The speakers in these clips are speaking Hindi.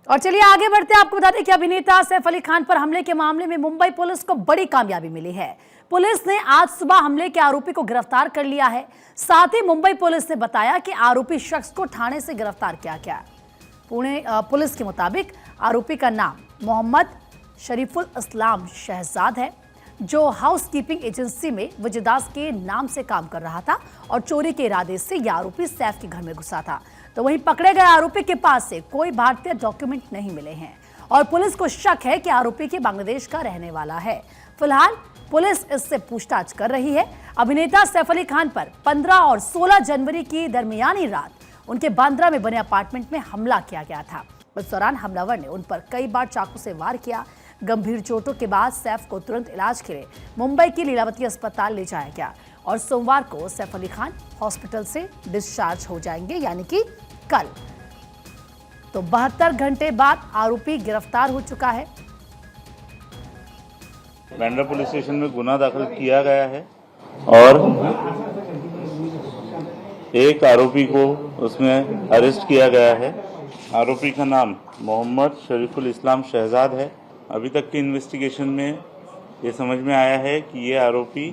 और चलिए आगे बढ़ते हैं। आपको बता दें कि अभिनेता सैफ अली खान पर हमले के मामले में मुंबई पुलिस को बड़ी कामयाबी मिली है। पुलिस ने आज सुबह हमले के आरोपी को गिरफ्तार कर लिया है। साथ ही मुंबई पुलिस ने बताया कि आरोपी शख्स को थाने से गिरफ्तार किया गया। पुणे पुलिस के मुताबिक आरोपी का नाम मोहम्मद शरीफुल इस्लाम शहजाद है, जो हाउसकीपिंग एजेंसी में विजयदास के नाम से काम कर रहा था और चोरी के इरादे से यह आरोपी सैफ के घर में घुसा था। तो वहीं पकड़े गए आरोपी के पास से कोई भारतीय डॉक्यूमेंट नहीं मिले हैं और पुलिस को शक है कि आरोपी के बांग्लादेश का रहने वाला है। फिलहाल पुलिस इससे पूछताछ कर रही है। अभिनेता सैफ अली खान पर 15 और 16 जनवरी की दरमियानी रात उनके बांद्रा में बने अपार्टमेंट में हमला किया गया था। इस दौरान हमलावर ने उन पर कई बार चाकू से वार किया। गंभीर चोटों के बाद सैफ को तुरंत इलाज के लिए मुंबई के लीलावती अस्पताल ले जाया गया और सोमवार को सैफ अली खान हॉस्पिटल से डिस्चार्ज हो जाएंगे, यानी कि कल। तो 72 घंटे बाद आरोपी गिरफ्तार हो चुका है। बांद्रा पुलिस स्टेशन में गुना दाखिल किया गया है और एक आरोपी को उसमें अरेस्ट किया गया है। आरोपी का नाम मोहम्मद शरीफुल इस्लाम शहजाद है। अभी तक की इन्वेस्टिगेशन में ये समझ में आया है कि ये आरोपी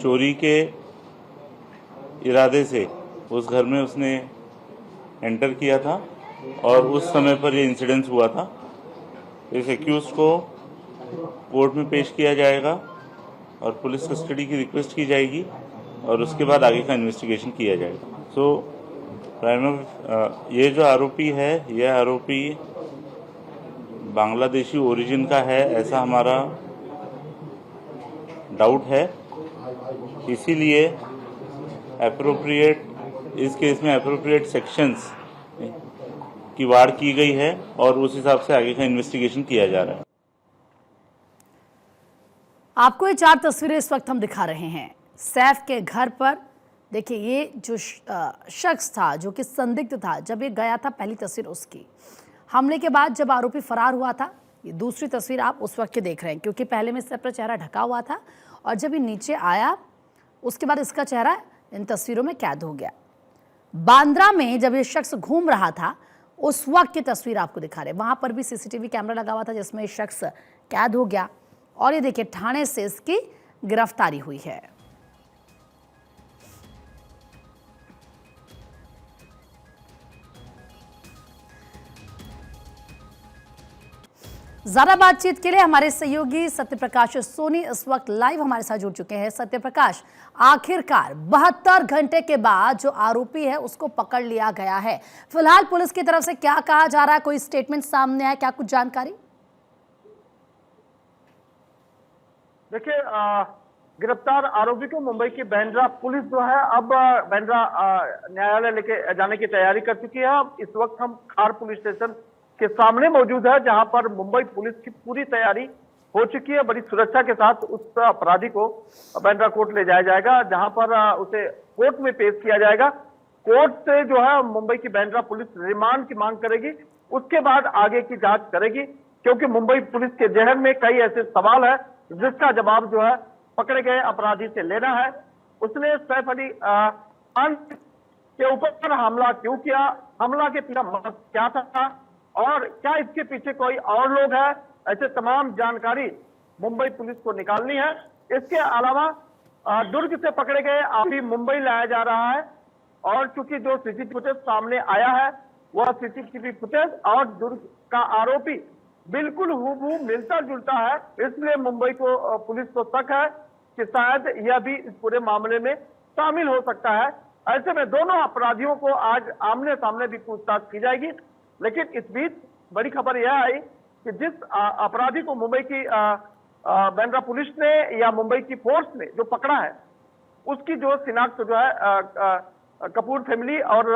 चोरी के इरादे से उस घर में उसने एंटर किया था और उस समय पर ये इंसिडेंस हुआ था। इस एक्यूज को कोर्ट में पेश किया जाएगा और पुलिस कस्टडी की रिक्वेस्ट की जाएगी और उसके बाद आगे का इन्वेस्टिगेशन किया जाएगा। ये जो आरोपी है, यह आरोपी बांग्लादेशी ओरिजिन का है, ऐसा हमारा डाउट है। इसीलिए इस केस में एप्रोप्रिएट सेक्शंस की वार की गई है और उस हिसाब से आगे का इन्वेस्टिगेशन किया जा रहा है। आपको ये 4 तस्वीरें इस वक्त हम दिखा रहे हैं सैफ के घर पर। देखिए, ये जो शख्स था जो कि संदिग्ध था, जब ये गया था, पहली तस्वीर उसकी। हमले के बाद जब आरोपी फरार हुआ था, ये दूसरी तस्वीर आप उस वक्त के देख रहे हैं, क्योंकि पहले में इससे अपना चेहरा ढका हुआ था और जब ये नीचे आया उसके बाद इसका चेहरा इन तस्वीरों में कैद हो गया। बांद्रा में जब ये शख्स घूम रहा था उस वक्त की तस्वीर आपको दिखा रहे हैं। वहां पर भी सीसीटीवी कैमरा लगा हुआ था जिसमें ये शख्स कैद हो गया और ये देखिए थाने से इसकी गिरफ्तारी हुई है। ज्यादा बातचीत के लिए हमारे सहयोगी सत्यप्रकाश सोनी इस वक्त लाइव हमारे साथ जुड़ चुके हैं। सत्यप्रकाश, आखिरकार 72 घंटे के बाद जो आरोपी है उसको पकड़ लिया गया है। फिलहाल पुलिस की तरफ से क्या कहा जा रहा है, कोई स्टेटमेंट सामने आया, क्या कुछ जानकारी? देखिए, गिरफ्तार आरोपी को मुंबई की बांद्रा पुलिस जो है अब बांद्रा न्यायालय लेके जाने की तैयारी कर चुकी है। अब इस वक्त हम खार पुलिस स्टेशन के सामने मौजूद है, जहां पर मुंबई पुलिस की पूरी तैयारी हो चुकी है। बड़ी सुरक्षा के साथ उस अपराधी को बांद्रा कोर्ट ले जाया जाएगा, जहां पर उसे कोर्ट में पेश किया जाएगा। कोर्ट से जो है मुंबई की बांद्रा पुलिस रिमांड की मांग करेगी, उसके बाद आगे की जांच करेगी, क्योंकि मुंबई पुलिस के जहन में कई ऐसे सवाल है जिसका जवाब जो है पकड़े गए अपराधी से लेना है। उसने सैफ अली खान के ऊपर हमला क्यों किया, हमला के पीछे मकसद क्या था और क्या इसके पीछे कोई और लोग हैं, ऐसे तमाम जानकारी मुंबई पुलिस को निकालनी है। इसके अलावा दुर्ग से पकड़े गए आरोपी मुंबई लाया जा रहा है और चूंकि जो सीसीटीवी फुटेज सामने आया है वह सीसीटीवी फुटेज और दुर्ग का आरोपी बिल्कुल हूबहू मिलता जुलता है, इसलिए मुंबई को पुलिस को शक है कि शायद यह भी इस पूरे मामले में शामिल हो सकता है। ऐसे में दोनों अपराधियों को आज आमने सामने भी पूछताछ की जाएगी। लेकिन इस बीच बड़ी खबर यह आई कि जिस अपराधी को मुंबई की बांद्रा पुलिस ने या मुंबई की फोर्स ने जो पकड़ा है, उसकी जो शिनाख्त जो है कपूर फैमिली और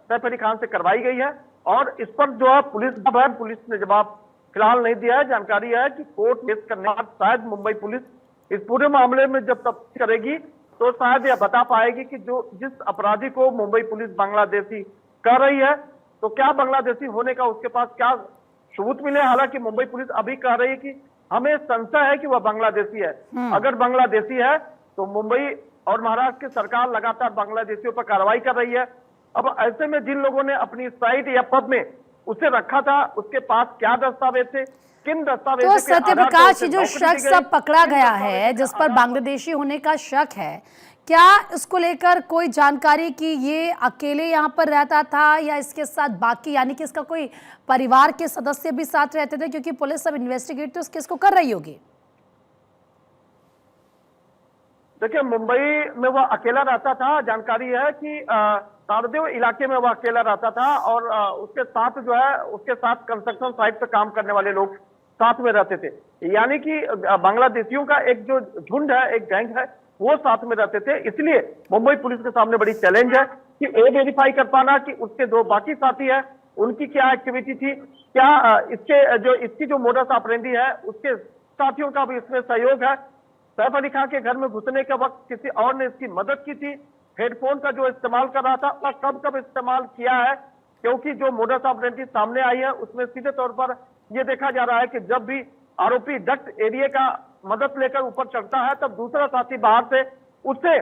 सैफ अली खान से करवाई गई है और इस पर जो है पुलिस ने जवाब फिलहाल नहीं दिया है। जानकारी है कि कोर्ट केस करने के बाद शायद मुंबई पुलिस इस पूरे मामले में जब तफ्तीश करेगी तो शायद यह बता पाएगी कि जिस अपराधी को मुंबई पुलिस बांग्लादेशी कर रही है, तो क्या बांग्लादेशी होने का उसके पास क्या सबूत मिले। हालांकि मुंबई पुलिस अभी कह रही है कि हमें संशय है कि वह बांग्लादेशी है। अगर बांग्लादेशी है तो मुंबई और महाराष्ट्र की सरकार लगातार बांग्लादेशियों पर कार्रवाई कर रही है। अब ऐसे में जिन लोगों ने अपनी साइट या पब में उसे रखा था, उसके पास क्या दस्तावेज थे, किन दस्तावेज तो सत्य प्रकाश, जो शख्स अब पकड़ा गया है जिस पर बांग्लादेशी होने का शक है, क्या इसको लेकर कोई जानकारी कि ये अकेले यहाँ पर रहता था या इसके साथ बाकी, यानी कि इसका कोई परिवार के सदस्य भी साथ रहते थे? क्योंकि पुलिस अब इन्वेस्टिगेट तो इस केस को कर रही होगी। देखिए, मुंबई में वह अकेला रहता था। जानकारी है कि तारदेव इलाके में वह अकेला रहता था और उसके साथ जो है, उसके साथ कंस्ट्रक्शन साइट पे काम करने वाले लोग साथ में रहते थे। यानी कि बांग्लादेशियों का एक जो झुंड है, एक गैंग है, वो साथ में रहते थे। इसलिए मुंबई पुलिस के सामने बड़ी चैलेंज है कि वेरीफाई कर पाना कि उसके जो बाकी साथी है उनकी क्या एक्टिविटी थी, क्या इसकी जो मोडस ऑपरेंडी है उसके साथियों का भी इसमें सहयोग है। सैफ अली खान के घर में घुसने के वक्त किसी और ने इसकी मदद की थी। हेडफोन का जो इस्तेमाल कर रहा था वह कब कब इस्तेमाल किया है, क्योंकि जो मोडस ऑपरेंडी सामने आई है उसमें सीधे तौर पर यह देखा जा रहा है कि जब भी आरोपी डक्ट एरिया का मदद लेकर ऊपर चढ़ता है तब दूसरा साथी बाहर से उससे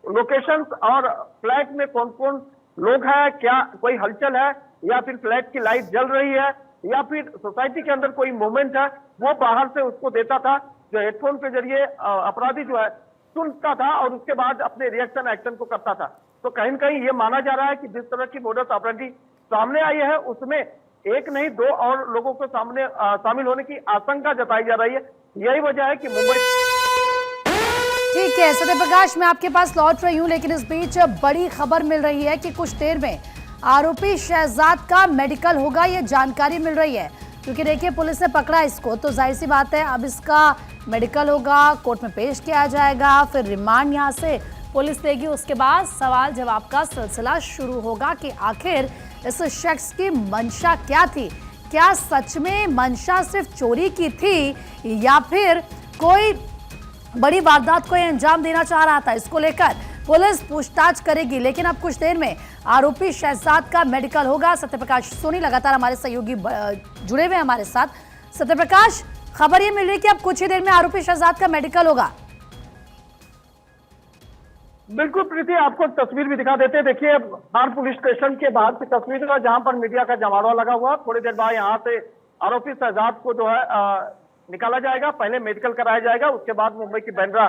लोकेशंस और फ्लैट में कौन कौन लोग हैं, क्या कोई हलचल है या फिर फ्लैट की लाइट जल रही है या फिर सोसाइटी के अंदर कोई मूवमेंट है, वो बाहर से उसको देता था। जो हेडफोन के जरिए अपराधी जो है सुनता था और उसके बाद अपने रिएक्शन एक्शन को करता था। तो कहीं न कहीं ये माना जा रहा है कि जिस तरह की मोडस ऑपरेंडी सामने आई है उसमें एक नहीं दो और लोगों को सामने शामिल होने की आशंका जताई जा रही है। यही वजह है कि मुंबई। ठीक है सत्य प्रकाश, मैं आपके पास लौट रही हूँ, लेकिन इस बीच बड़ी खबर मिल रही है कि कुछ देर में आरोपी शहजाद का मेडिकल होगा, ये जानकारी मिल रही है। क्योंकि देखिए, पुलिस ने पकड़ा इसको तो जाहिर सी बात है अब इसका मेडिकल होगा, कोर्ट में पेश किया जाएगा, फिर रिमांड यहाँ से पुलिस लेगी। उसके बाद सवाल जवाब का सिलसिला शुरू होगा कि आखिर इस शख्स की मंशा क्या थी। क्या सच में मंशा सिर्फ चोरी की थी या फिर कोई बड़ी वारदात को अंजाम देना चाह रहा था? इसको लेकर पुलिस पूछताछ करेगी। लेकिन अब कुछ देर में आरोपी शहजाद का मेडिकल होगा। सत्यप्रकाश सोनी लगातार हमारे सहयोगी जुड़े हुए हैं हमारे साथ। सत्यप्रकाश, खबर ये मिल रही है कि अब कुछ ही देर में आरोपी शहजाद का मेडिकल होगा। बिल्कुल प्रीति, आपको तस्वीर भी दिखा देते हैं। देखिए, धार पुलिस स्टेशन के बाहर की तस्वीर है जहां पर मीडिया का जमावड़ा लगा हुआ। थोड़ी देर बाद यहाँ से आरोपी शहजाद को जो है निकाला जाएगा, पहले मेडिकल कराया जाएगा, उसके बाद मुंबई की बांद्रा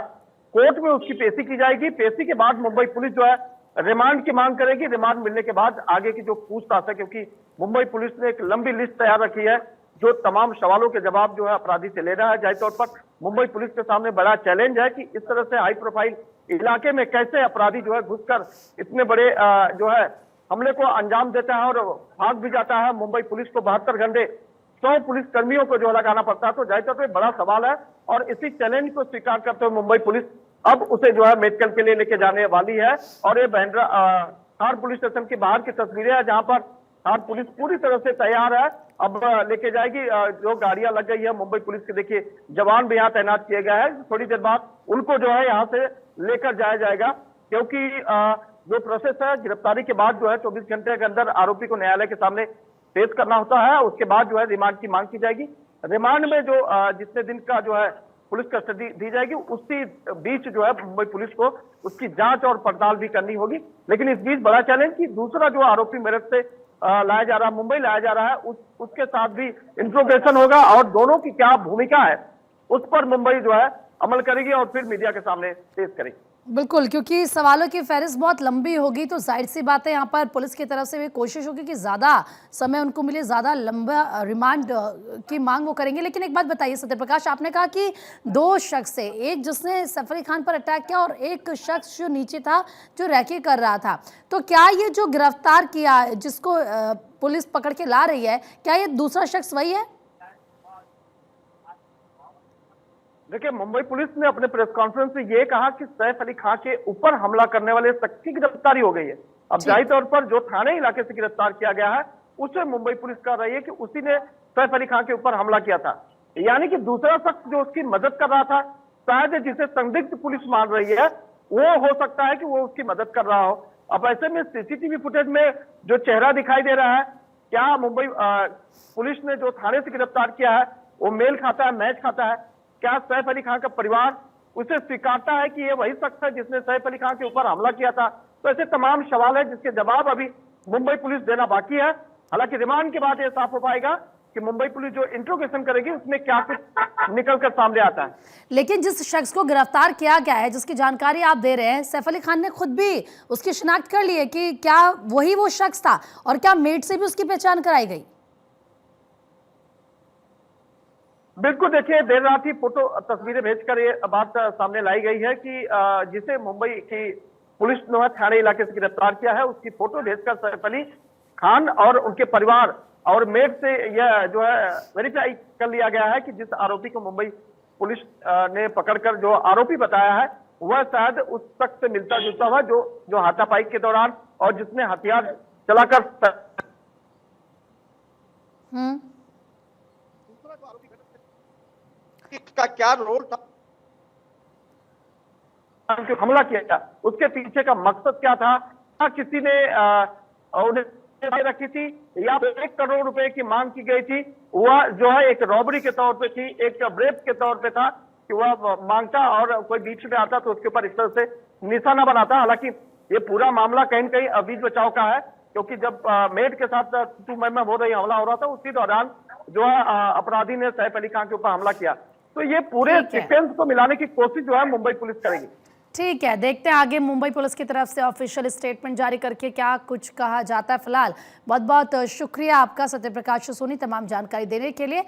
कोर्ट में उसकी पेशी की जाएगी। पेशी के बाद मुंबई पुलिस जो है रिमांड की मांग करेगी। रिमांड मिलने के बाद आगे की जो पूछताछ है, क्योंकि मुंबई पुलिस ने एक लंबी लिस्ट तैयार रखी है जो तमाम सवालों के जवाब जो है अपराधी से ले रहा है। जाहिर तौर पर मुंबई पुलिस के सामने बड़ा चैलेंज है कि इस तरह से हाई प्रोफाइल इलाके में कैसे अपराधी जो है घुसकर इतने बड़े जो है हमले को अंजाम देता है और भाग भी जाता है। मुंबई पुलिस को 72 घंटे 100 पुलिस कर्मियों को जो लगाना पड़ता है, तो जाहिर तौर पर बड़ा सवाल है। और इसी चैलेंज को स्वीकार करते हुए मुंबई पुलिस अब उसे जो है मेडिकल के लिए लेके जाने वाली है। और ये बांद्रा धार पुलिस स्टेशन के बाहर की तस्वीरें है जहां पर धार पुलिस पूरी तरह से तैयार है, अब लेके जाएगी। जो गाड़ियां लग गई है मुंबई पुलिस के, देखिए जवान भी यहाँ तैनात किए गए हैं। थोड़ी देर बाद उनको जो है यहाँ से लेकर जाया जाएगा, क्योंकि जो प्रोसेस है गिरफ्तारी के बाद जो है 24 घंटे के अंदर आरोपी को न्यायालय के सामने पेश करना होता है। उसके बाद जो है रिमांड की मांग की जाएगी। रिमांड में जो जितने दिन का जो है पुलिस कस्टडी दी जाएगी, उसी बीच जो है मुंबई पुलिस को उसकी जांच और पड़ताल भी करनी होगी। लेकिन इस बीच बड़ा चैलेंज कि दूसरा जो आरोपी मेरठ से लाया जा रहा है, मुंबई लाया जा रहा है, उसके साथ भी इंट्रोगेशन होगा और दोनों की क्या भूमिका है उस पर मुंबई जो है अमल करेगी और फिर मीडिया के सामने पेश करेगी। बिल्कुल, क्योंकि सवालों की फहरिस्त बहुत लंबी होगी तो जाहिर सी बात है यहाँ पर पुलिस की तरफ से भी कोशिश होगी कि ज़्यादा समय उनको मिले, ज़्यादा लंबा रिमांड की मांग वो करेंगे। लेकिन एक बात बताइए सत्यप्रकाश, आपने कहा कि 2 शख्स है, एक जिसने सैफ अली खान पर अटैक किया और एक शख्स जो नीचे था जो रैकी कर रहा था। तो क्या ये जो गिरफ्तार किया जिसको पुलिस पकड़ के ला रही है, क्या ये दूसरा शख्स वही है? देखिए, मुंबई पुलिस ने अपने प्रेस कॉन्फ्रेंस में ये कहा कि सैफ अली खान के ऊपर हमला करने वाले शख्स की गिरफ्तारी हो गई है। अब जाहिर तौर पर जो थाने इलाके से गिरफ्तार किया गया है उसे मुंबई पुलिस कह रही है कि उसी ने सैफ अली खान के ऊपर हमला किया था। यानी कि दूसरा शख्स जो उसकी मदद कर रहा था, शायद जिसे संदिग्ध पुलिस मान रही है, वो हो सकता है कि वो उसकी मदद कर रहा हो। अब ऐसे में सीसीटीवी फुटेज में जो चेहरा दिखाई दे रहा है, क्या मुंबई पुलिस ने जो थाने से गिरफ्तार किया है वो मेल खाता है, मैच खाता है? क्या सैफ अली खान का परिवार उसे स्वीकारता है कि ये वही शख्स है जिसने सैफ अली खान के ऊपर हमला किया था? तो ऐसे तमाम सवाल है जिसके जवाब अभी मुंबई पुलिस देना बाकी है। हालांकि रिमांड के बाद यह साफ हो पाएगा कि मुंबई पुलिस जो इंट्रोगेशन करेगी उसमें क्या कुछ निकल कर सामने आता है। लेकिन जिस शख्स को गिरफ्तार किया गया है, जिसकी जानकारी आप दे रहे हैं, सैफ अली खान ने खुद भी उसकी शिनाख्त कर ली है कि क्या वही वो शख्स था, और क्या मेट से भी उसकी पहचान कराई गई? बिल्कुल, देखिए देर रात ही फोटो तस्वीरें भेजकर ये बात सामने लाई गई है कि जिसे मुंबई की पुलिस ने थाने इलाके से गिरफ्तार किया है, उसकी फोटो भेजकर सैफ अली खान और उनके परिवार और मेट से यह जो है वेरीफाई कर लिया गया है कि जिस आरोपी को मुंबई पुलिस ने पकड़कर जो आरोपी बताया है वह शायद उस शख्स से मिलता जुलता हुआ जो हाथापाई के दौरान और जिसने हथियार चलाकर का क्या रोल था, जो हमला किया था उसके पीछे का मकसद क्या था, क्या किसी ने उन्हें रखी थी या 1 करोड़ रुपए की मांग की गई थी, वह जो है एक रॉबरी के तौर पे थी, एक रेप के तौर पे था कि वह मांगता और कोई बीच में आता तो उसके ऊपर इस तरह से निशाना बनाता। हालांकि ये पूरा मामला कहीं न कहीं बीच बचाव का है, क्योंकि जब मेड के साथ तू मैं हो रही हमला हो रहा था, उसी दौरान जो है अपराधी ने सैफ अली खान के ऊपर हमला किया। तो ये पूरे सीक्वेंस को मिलाने की कोशिश जो है मुंबई पुलिस करेगी। ठीक है, देखते हैं आगे मुंबई पुलिस की तरफ से ऑफिशियल स्टेटमेंट जारी करके क्या कुछ कहा जाता है। फिलहाल बहुत बहुत शुक्रिया आपका सत्यप्रकाश सोनी तमाम जानकारी देने के लिए।